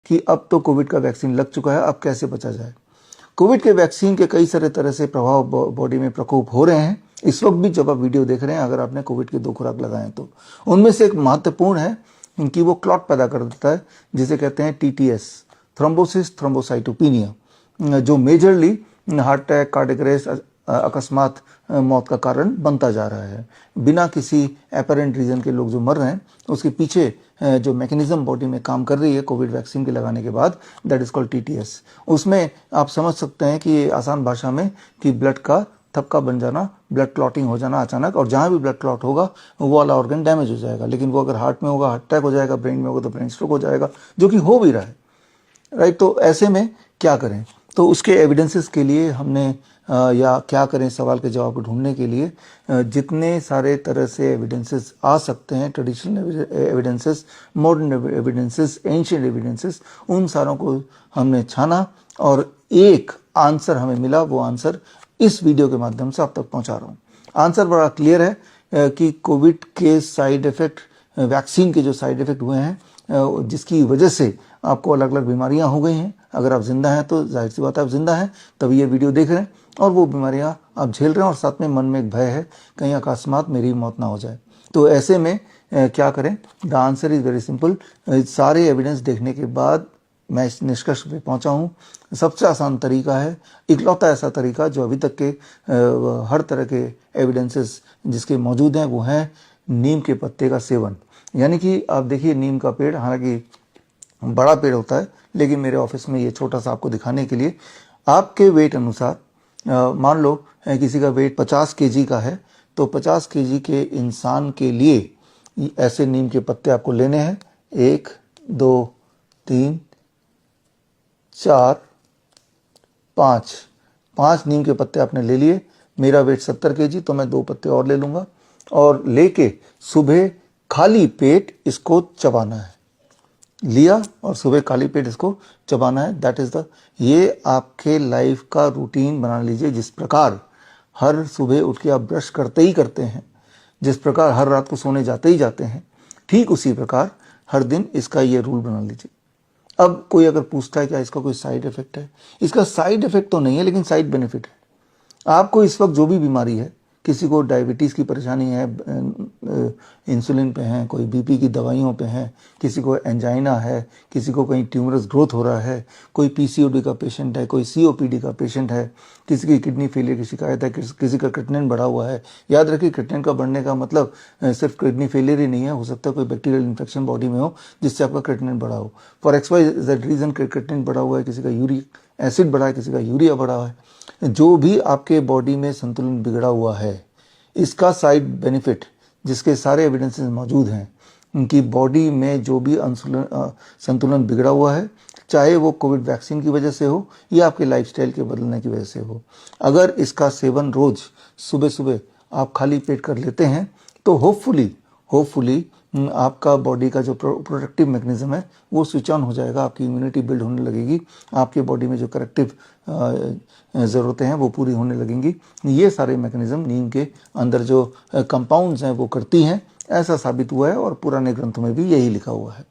कि अब तो कोविड का वैक्सीन लग चुका है, अब कैसे बचा जाए। कोविड के वैक्सीन के कई सारे तरह से प्रभाव बॉडी में प्रकोप हो रहे हैं इस वक्त भी जब आप वीडियो देख रहे हैं, अगर आपने कोविड की 2 खुराक लगाए तो उनमें से एक महत्वपूर्ण है कि वो क्लॉट पैदा कर देता है जिसे कहते हैं TTS, थ्रोम्बोसिस थ्रोम्बोसाइटोपिनिया, जो majorly heart attack, cardiac arrest, अकस्मात मौत का कारण बनता जा रहा है। बिना किसी एपरेंट रीजन के लोग जो मर रहे हैं उसके पीछे जो मैकेनिज्म बॉडी में काम कर रही है कोविड वैक्सीन के लगाने के बाद, दैट इज कॉल्ड TTS। उसमें आप समझ सकते हैं कि आसान भाषा में कि ब्लड का थपका बन जाना, ब्लड क्लॉटिंग हो जाना अचानक, और जहां भी ब्लड क्लॉट होगा वो वाला ऑर्गन डैमेज हो जाएगा। लेकिन वो अगर हार्ट में होगा हार्ट अटैक हो जाएगा, ब्रेन में होगा तो ब्रेन स्ट्रोक हो जाएगा, जो कि हो भी रहा है, राइट। तो ऐसे में क्या करें, तो उसके एविडेंसेस के लिए हमने या क्या करें सवाल के जवाब को ढूंढने के लिए जितने सारे तरह से एविडेंसेस आ सकते हैं, traditional evidences, modern evidences, ancient evidences, उन सारों को हमने छाना और एक आंसर हमें मिला। वो आंसर इस वीडियो के माध्यम से आप तक पहुंचा रहा हूं। आंसर बड़ा क्लियर है कि कोविड के साइड इफेक्ट, वैक्सीन के जो साइड इफेक्ट हुए हैं जिसकी वजह से आपको अलग अलग बीमारियां हो गई हैं। अगर आप जिंदा हैं तो जाहिर सी बात है आप जिंदा हैं, तभी ये वीडियो देख रहे हैं, और वो बीमारियां आप झेल रहे हैं और साथ में मन में एक भय है कहीं अकस्मात मेरी मौत ना हो जाए। तो ऐसे में क्या करें? The answer is very simple. सारे एविडेंस देखने के बाद मैं इस निष्कर्ष पे पहुंचा हूं, सबसे आसान तरीका है, इकलौता ऐसा तरीका जो अभी तक के हर तरह के एविडेंसेस जिसके मौजूद हैं वो हैं नीम के पत्ते का सेवन। यानी कि आप देखिए नीम का पेड़, हालांकि बड़ा पेड़ होता है, लेकिन मेरे ऑफिस में ये छोटा सा आपको दिखाने के लिए, आपके वेट अनुसार मान लो किसी का वेट 50 kg का है, तो 50 kg के इंसान के लिए ऐसे नीम के पत्ते आपको लेने हैं। 1 2 3 4 5 नीम के पत्ते आपने ले लिए। मेरा वेट 70 kg, तो मैं 2 पत्ते और ले लूंगा और लेके सुबह खाली पेट इसको चबाना है। लिया और सुबह खाली पेट इसको चबाना है। दैट इज द, ये आपके लाइफ का रूटीन बना लीजिए। जिस प्रकार हर सुबह उठ के आप ब्रश करते ही करते हैं, जिस प्रकार हर रात को सोने जाते ही जाते हैं, ठीक उसी प्रकार हर दिन इसका ये रूल बना लीजिए। अब कोई अगर पूछता है क्या इसका कोई साइड इफेक्ट है? इसका साइड इफेक्ट तो नहीं है, लेकिन साइड बेनिफिट है। आपको इस वक्त जो भी बीमारी है, किसी को डायबिटीज़ की परेशानी है, इंसुलिन पे हैं, कोई बीपी की दवाइयों पे हैं, किसी को एंजाइना है, किसी को कहीं ट्यूमरस ग्रोथ हो रहा है, कोई PCOD का पेशेंट है, कोई COPD का पेशेंट है, किसी की किडनी फेलियर की शिकायत है, किसी का क्रिएटिनिन बढ़ा हुआ है। याद रखिए क्रिएटिनिन का बढ़ने का मतलब सिर्फ किडनी फेलियर ही नहीं है, हो सकता है कोई बैक्टीरियल इन्फेक्शन बॉडी में हो जिससे आपका क्रिएटिनिन बढ़ा हो। फॉर XYZ रीजन क्रिएटिनिन बढ़ा हुआ है, किसी का यूरिक एसिड बढ़ा है, किसी का यूरिया बढ़ा हुआ है। जो भी आपके बॉडी में संतुलन बिगड़ा हुआ है, इसका साइड बेनिफिट जिसके सारे एविडेंसेस मौजूद हैं कि बॉडी में जो भी संतुलन बिगड़ा हुआ है, चाहे वो कोविड वैक्सीन की वजह से हो या आपके लाइफस्टाइल के बदलने की वजह से हो, अगर इसका सेवन रोज सुबह सुबह आप खाली पेट कर लेते हैं तो होपफुली आपका बॉडी का जो प्रोटेक्टिव मैकेनिज्म है वो स्विच ऑन हो जाएगा, आपकी इम्यूनिटी बिल्ड होने लगेगी, आपके बॉडी में जो करेक्टिव ज़रूरतें हैं वो पूरी होने लगेंगी। ये सारे मैकेनिज्म नीम के अंदर जो कंपाउंड्स हैं वो करती हैं, ऐसा साबित हुआ है और पुराने ग्रंथों में भी यही लिखा हुआ है।